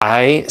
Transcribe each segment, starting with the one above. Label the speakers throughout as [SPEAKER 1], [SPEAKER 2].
[SPEAKER 1] I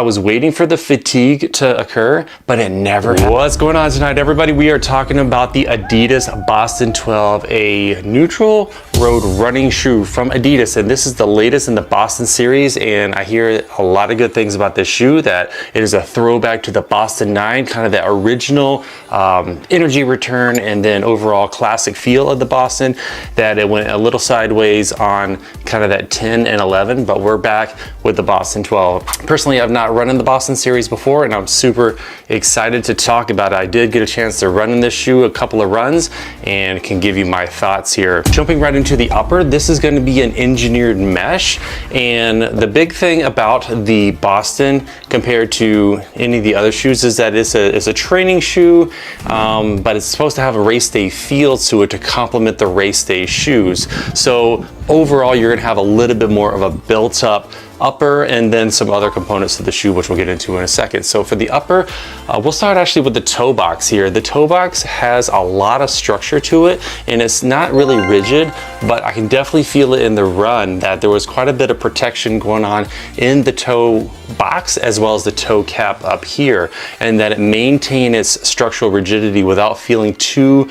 [SPEAKER 1] was waiting for the fatigue to occur, but it never happened. What's going on tonight, everybody? We are talking about the Adidas Boston 12, a neutral road running shoe from Adidas. And this is the latest in the Boston series. And I hear a lot of good things about this shoe, that it is a throwback to the Boston 9, kind of the original energy return and then overall classic feel of the Boston, that it went a little sideways on kind of that 10 and 11, but we're back with the Boston 12. Personally, I've not run in the Boston series before, and I'm super excited to talk about it. I did get a chance to run in this shoe a couple of runs and can give you my thoughts here. Jumping right into the upper, this is going to be an engineered mesh, and the big thing about the Boston compared to any of the other shoes is that it's a training shoe, but it's supposed to have a race day feel to it to complement the race day shoes. So overall, you're going to have a little bit more of a built up upper and then some other components to the shoe, which we'll get into in a second. So for the upper, we'll start actually with the toe box here. The toe box has a lot of structure to it, and it's not really rigid, but I can definitely feel it in the run that there was quite a bit of protection going on in the toe box as well as the toe cap up here, and that it maintained its structural rigidity without feeling too,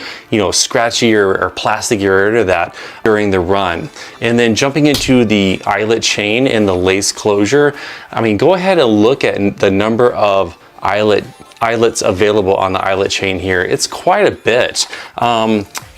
[SPEAKER 1] scratchy or plastic or into that during the run. And then jumping into the eyelet chain and the lace closure, I mean, go ahead and look at the number of eyelets available on the eyelet chain here. It's quite a bit.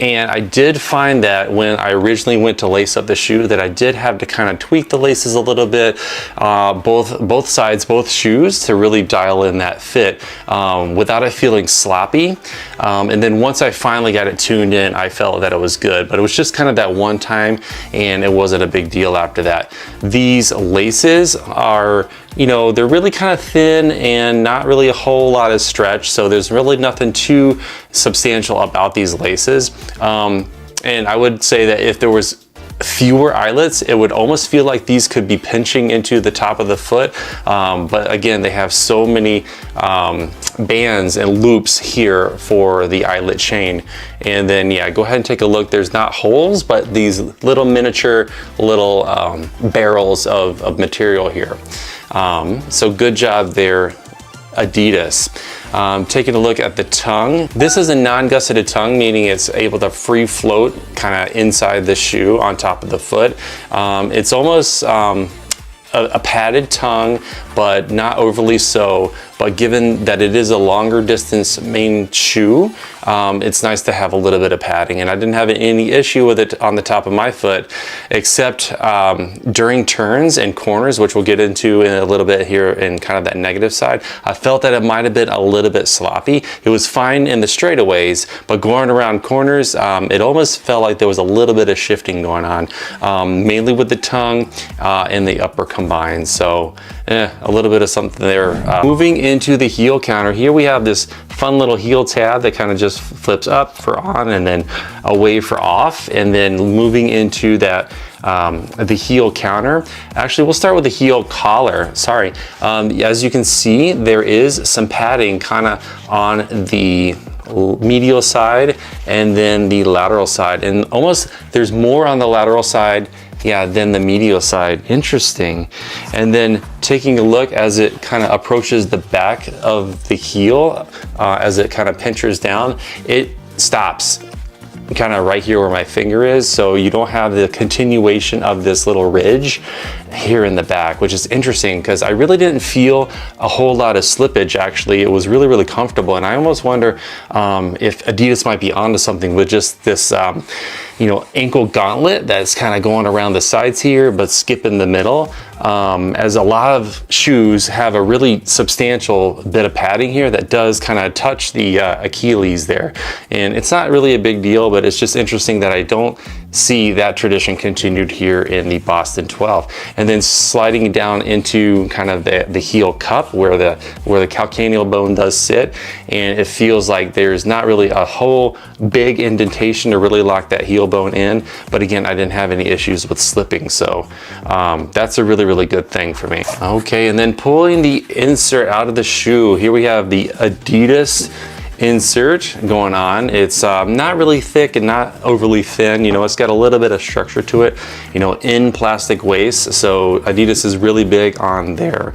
[SPEAKER 1] And I did find that when I originally went to lace up the shoe that I did have to kind of tweak the laces a little bit, both sides, both shoes, to really dial in that fit without it feeling sloppy. And then once I finally got it tuned in, I felt that it was good, but it was just kind of that one time and it wasn't a big deal after that. These laces are, they're really kind of thin and not really a whole lot of stretch. So there's really nothing too substantial about these laces. And I would say that if there was fewer eyelets, it would almost feel like these could be pinching into the top of the foot. But again, they have so many bands and loops here for the eyelet chain. And then, yeah, go ahead and take a look. There's not holes, but these little miniature barrels of material here. So good job there, Adidas. Taking a look at the tongue. This is a non-gusseted tongue, meaning it's able to free float kind of inside the shoe on top of the foot. It's almost a padded tongue, but not overly so. But given that it is a longer distance main shoe, it's nice to have a little bit of padding. And I didn't have any issue with it on the top of my foot, except during turns and corners, which we'll get into in a little bit here in kind of that negative side. I felt that it might have been a little bit sloppy. It was fine in the straightaways, but going around corners, it almost felt like there was a little bit of shifting going on, mainly with the tongue and the upper combined. So a little bit of something there. Moving into the heel counter, here we have this fun little heel tab that kind of just flips up for on and then away for off, and then moving into that the heel counter. Actually, we'll start with the heel collar. Sorry. As you can see, there is some padding kind of on the medial side and then the lateral side, and almost there's more on the lateral side than the medial side. Interesting. And then taking a look as it kind of approaches the back of the heel, as it kind of pinchers down, it stops kind of right here where my finger is, so you don't have the continuation of this little ridge here in the back, which is interesting because I really didn't feel a whole lot of slippage. Actually, it was really, really comfortable, and I almost wonder if Adidas might be onto something with just this ankle gauntlet that's kind of going around the sides here but skipping the middle, as a lot of shoes have a really substantial bit of padding here that does kind of touch the Achilles there, and it's not really a big deal, but it's just interesting that I don't see that tradition continued here in the Boston 12. And then sliding down into kind of the heel cup where the calcaneal bone does sit, and it feels like there's not really a whole big indentation to really lock that heel bone in, but again, I didn't have any issues with slipping, so that's a really, really good thing for me. Okay, and then pulling the insert out of the shoe, here we have the Adidas insert going on. It's not really thick and not overly thin. You know, it's got a little bit of structure to it, you know, in plastic waste. So Adidas is really big on their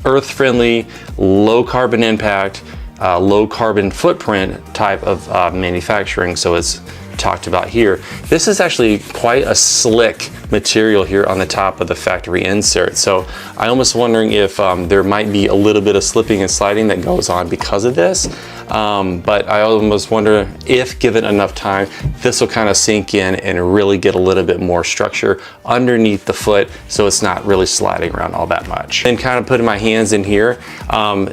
[SPEAKER 1] earth-friendly, low carbon impact, low carbon footprint type of manufacturing. So it's talked about here. This is actually quite a slick material here on the top of the factory insert. So I almost wondering if there might be a little bit of slipping and sliding that goes on because of this. But I almost wonder if given enough time, this will kind of sink in and really get a little bit more structure underneath the foot, so it's not really sliding around all that much. And kind of putting my hands in here,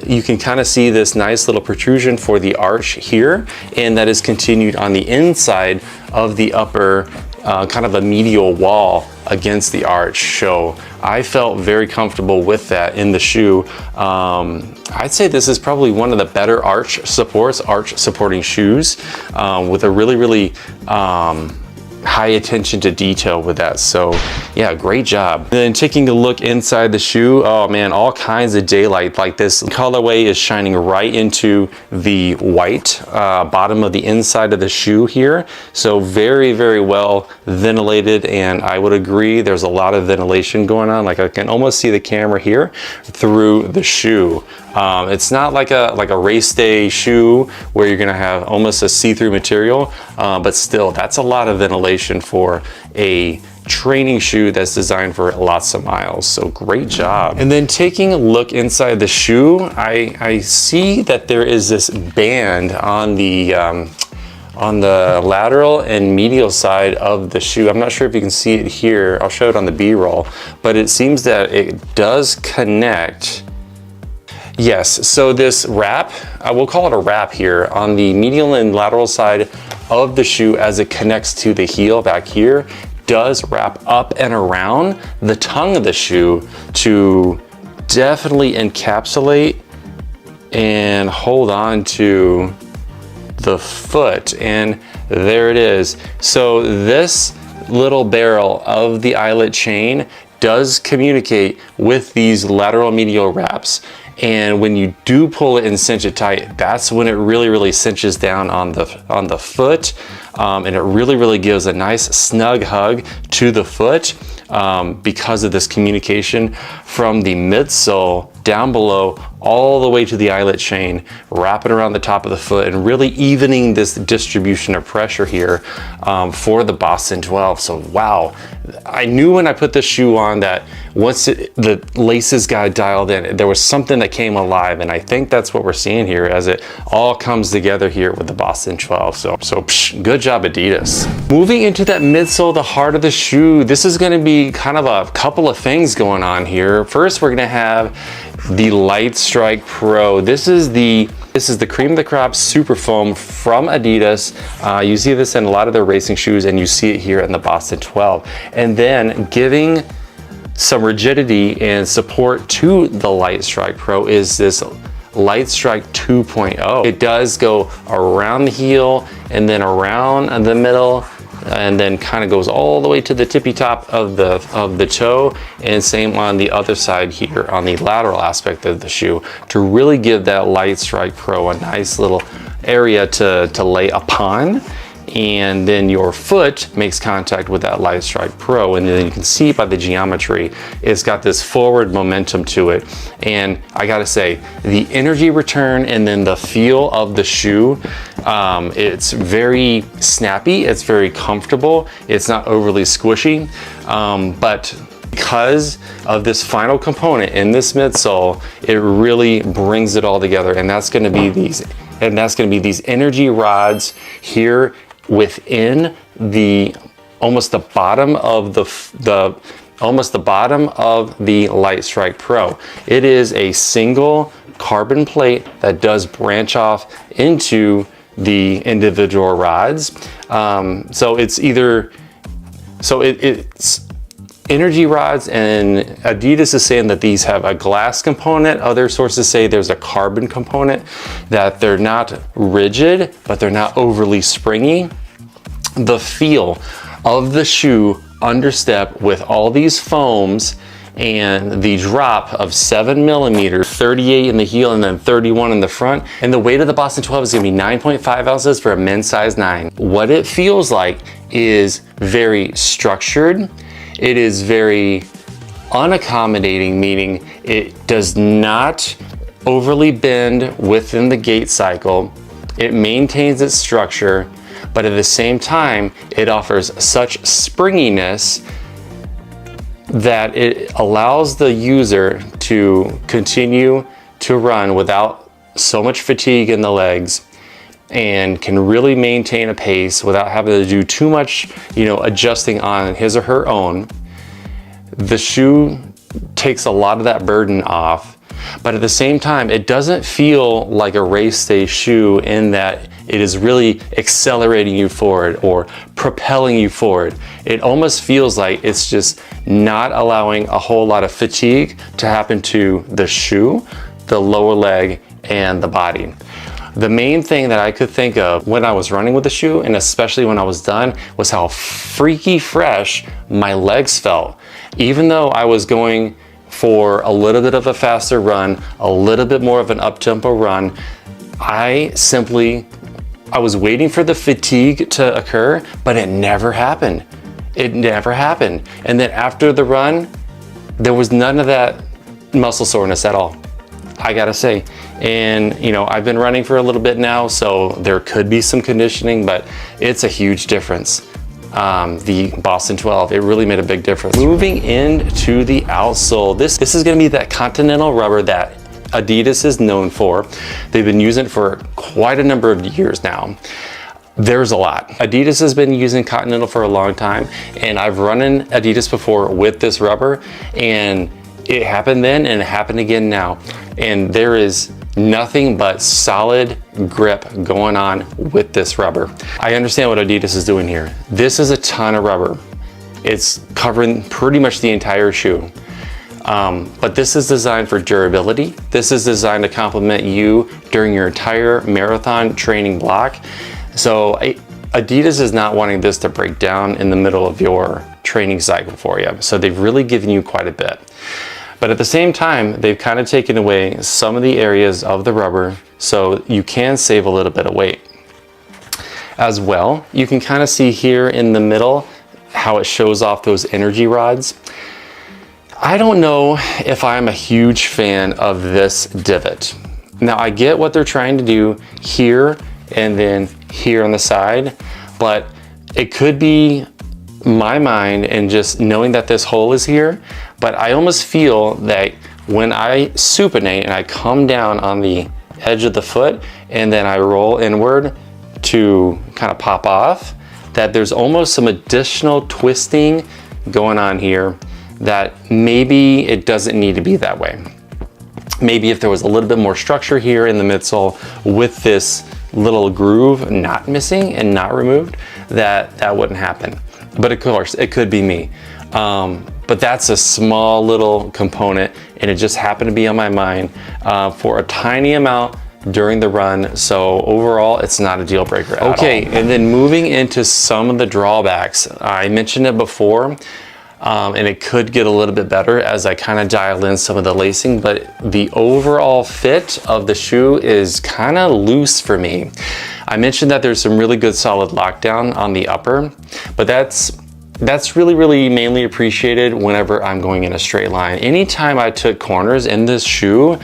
[SPEAKER 1] you can kind of see this nice little protrusion for the arch here, and that is continued on the inside of the upper kind of a medial wall against the arch. So I felt very comfortable with that in the shoe. I'd say this is probably one of the better arch supporting shoes with a really high attention to detail with that. So yeah, great job. And then taking a look inside the shoe, oh man, all kinds of daylight. Like this colorway is shining right into the white bottom of the inside of the shoe here. So very well ventilated, and I would agree there's a lot of ventilation going on. Like I can almost see the camera here through the shoe. It's not like a race day shoe where you're gonna have almost a see-through material, but still, that's a lot of ventilation for a training shoe that's designed for lots of miles. So great job. And then taking a look inside the shoe, I see that there is this band on the lateral and medial side of the shoe. I'm not sure if you can see it here. I'll show it on the B-roll, but it seems that it does connect. Yes, so this wrap, we'll call it a wrap here, on the medial and lateral side of the shoe as it connects to the heel back here, does wrap up and around the tongue of the shoe to definitely encapsulate and hold on to the foot. And there it is. So this little barrel of the eyelet chain does communicate with these lateral medial wraps. And when you do pull it and cinch it tight, that's when it really cinches down on the foot, and it really gives a nice snug hug to the foot because of this communication from the midsole down below all the way to the eyelet chain, wrapping around the top of the foot and really evening this distribution of pressure here for the Boston 12. So wow, I knew when I put this shoe on that once the laces got dialed in, there was something that came alive, and I think that's what we're seeing here as it all comes together here with the Boston 12. So good job, Adidas. Moving into that midsole, the heart of the shoe, this is gonna be kind of a couple of things going on here. First, we're gonna have the Light Strike Pro. This is the cream of the crop super foam from Adidas. You see this in a lot of their racing shoes, and you see it here in the Boston 12. And then giving some rigidity and support to the Light Strike Pro is this Light Strike 2.0. It does go around the heel and then around the middle, and then kind of goes all the way to the tippy top of the toe, and same on the other side here on the lateral aspect of the shoe to really give that Light Strike Pro a nice little area to lay upon. And then your foot makes contact with that Light Strike Pro, and then you can see by the geometry, it's got this forward momentum to it. And I gotta say, the energy return and then the feel of the shoe, it's very snappy, it's very comfortable, it's not overly squishy, but because of this final component in this midsole, it really brings it all together. And that's gonna be these energy rods here within almost the bottom of the Light Strike Pro. It is a single carbon plate that does branch off into the individual rods. So it's energy rods, and Adidas is saying that these have a glass component. Other sources say there's a carbon component, that they're not rigid, but they're not overly springy. The feel of the shoe understep with all these foams and the drop of 7 millimeters, 38 in the heel and then 31 in the front. And the weight of the Boston 12 is gonna be 9.5 ounces for a men's size 9. What it feels like is very structured. It is very unaccommodating, meaning it does not overly bend within the gait cycle. It maintains its structure, but at the same time, it offers such springiness that it allows the user to continue to run without so much fatigue in the legs, and can really maintain a pace without having to do too much, adjusting on his or her own. The shoe takes a lot of that burden off, but at the same time, it doesn't feel like a race day shoe in that it is really accelerating you forward or propelling you forward. It almost feels like it's just not allowing a whole lot of fatigue to happen to the shoe, the lower leg, and the body. The main thing that I could think of when I was running with the shoe, and especially when I was done, was how freaky fresh my legs felt. Even though I was going for a little bit of a faster run, a little bit more of an up-tempo run, I was waiting for the fatigue to occur, but it never happened. It never happened. And then after the run, there was none of that muscle soreness at all, I gotta say. And I've been running for a little bit now, so there could be some conditioning, but it's a huge difference. The Boston 12, it really made a big difference. Moving into the outsole, this is gonna be that continental rubber that Adidas is known for. They've been using it for quite a number of years now. There's a lot. Adidas has been using Continental for a long time, and I've run in Adidas before with this rubber, and it happened then and it happened again now. And there is nothing but solid grip going on with this rubber. I understand what Adidas is doing here. This is a ton of rubber. It's covering pretty much the entire shoe. But this is designed for durability. This is designed to complement you during your entire marathon training block. So Adidas is not wanting this to break down in the middle of your training cycle for you. So they've really given you quite a bit. But at the same time, they've kind of taken away some of the areas of the rubber so you can save a little bit of weight. As well, you can kind of see here in the middle how it shows off those energy rods. I don't know if I'm a huge fan of this divot. Now I get what they're trying to do here and then here on the side, but it could be my mind and just knowing that this hole is here, but I almost feel that when I supinate and I come down on the edge of the foot and then I roll inward to kind of pop off, that there's almost some additional twisting going on here that maybe it doesn't need to be that way. Maybe if there was a little bit more structure here in the midsole with this little groove not missing and not removed, that wouldn't happen. But of course, it could be me. But that's a small little component, and it just happened to be on my mind for a tiny amount during the run. So overall, it's not a deal breaker at all. Okay, and then moving into some of the drawbacks. I mentioned it before, and it could get a little bit better as I kind of dial in some of the lacing, but the overall fit of the shoe is kind of loose for me. I mentioned that there's some really good solid lockdown on the upper, but that's really mainly appreciated whenever I'm going in a straight line. Anytime I took corners in this shoe,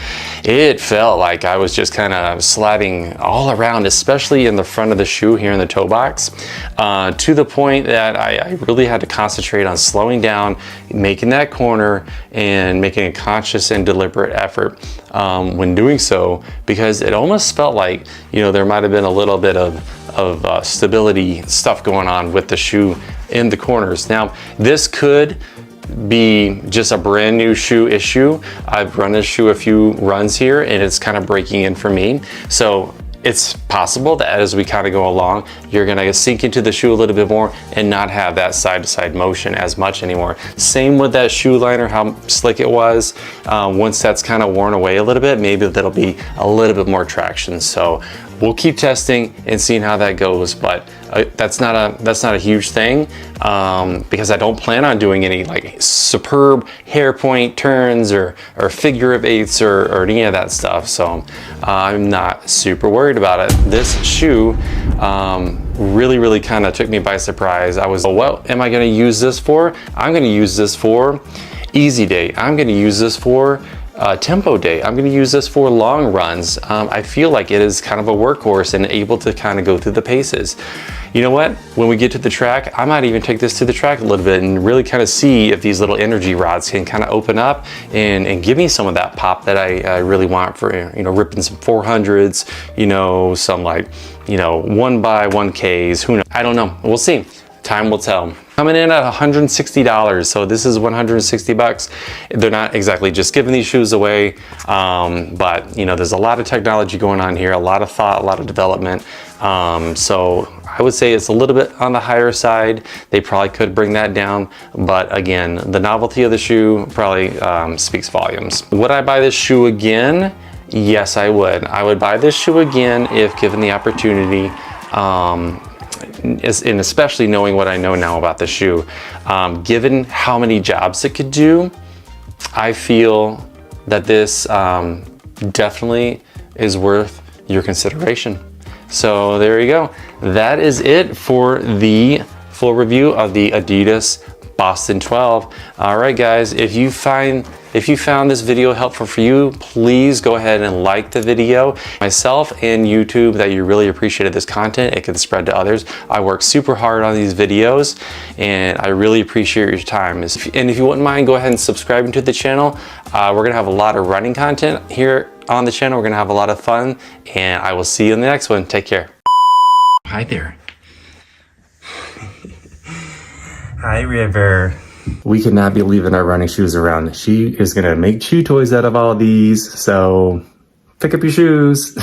[SPEAKER 1] it felt like I was just kind of sliding all around, especially in the front of the shoe here in the toe box, to the point that I really had to concentrate on slowing down, making that corner, and making a conscious and deliberate effort when doing so, because it almost felt like, there might have been a little bit of stability stuff going on with the shoe in the corners. Now, this could be just a brand new shoe issue. I've run this shoe a few runs here and it's kind of breaking in for me. So it's possible that as we kind of go along, you're gonna sink into the shoe a little bit more and not have that side-to-side motion as much anymore. Same with that shoe liner, how slick it was. Once that's kind of worn away a little bit, maybe that'll be a little bit more traction. So we'll keep testing and seeing how that goes. But that's not a huge thing, because I don't plan on doing any like superb hair point turns or figure of eights or any of that stuff. So I'm not super worried about it. This shoe really kind of took me by surprise. I was, what am I going to use this for? I'm going to use this for easy day. I'm going to use this for tempo day. I'm going to use this for long runs. I feel like it is kind of a workhorse and able to kind of go through the paces. You know what? When we get to the track, I might even take this to the track a little bit and really kind of see if these little energy rods can kind of open up and give me some of that pop that I really want for, you know, ripping some 400s, you know, some like, you know, 1x1Ks, who knows? I don't know. We'll see. Time will tell. Coming in at $160, so this is 160 bucks. They're not exactly just giving these shoes away, but you know, there's a lot of technology going on here, a lot of thought, a lot of development. So I would say it's a little bit on the higher side. They probably could bring that down, but again, the novelty of the shoe probably speaks volumes. Would I buy this shoe again? Yes, I would. I would buy this shoe again if given the opportunity. And especially knowing what I know now about the shoe, given how many jobs it could do, I feel that this definitely is worth your consideration. So there you go. That is it for the full review of the Adidas Boston 12. All right, guys, if you found this video helpful for you, please go ahead and like the video. Myself and YouTube, that you really appreciated this content, it can spread to others. I work super hard on these videos and I really appreciate your time. And if you wouldn't mind, go ahead and subscribing to the channel. We're gonna have a lot of running content here on the channel. We're gonna have a lot of fun, and I will see you in the next one. Take care. Hi there. Hi, River. We cannot be leaving our running shoes around. She is gonna make chew toys out of all these, so pick up your shoes.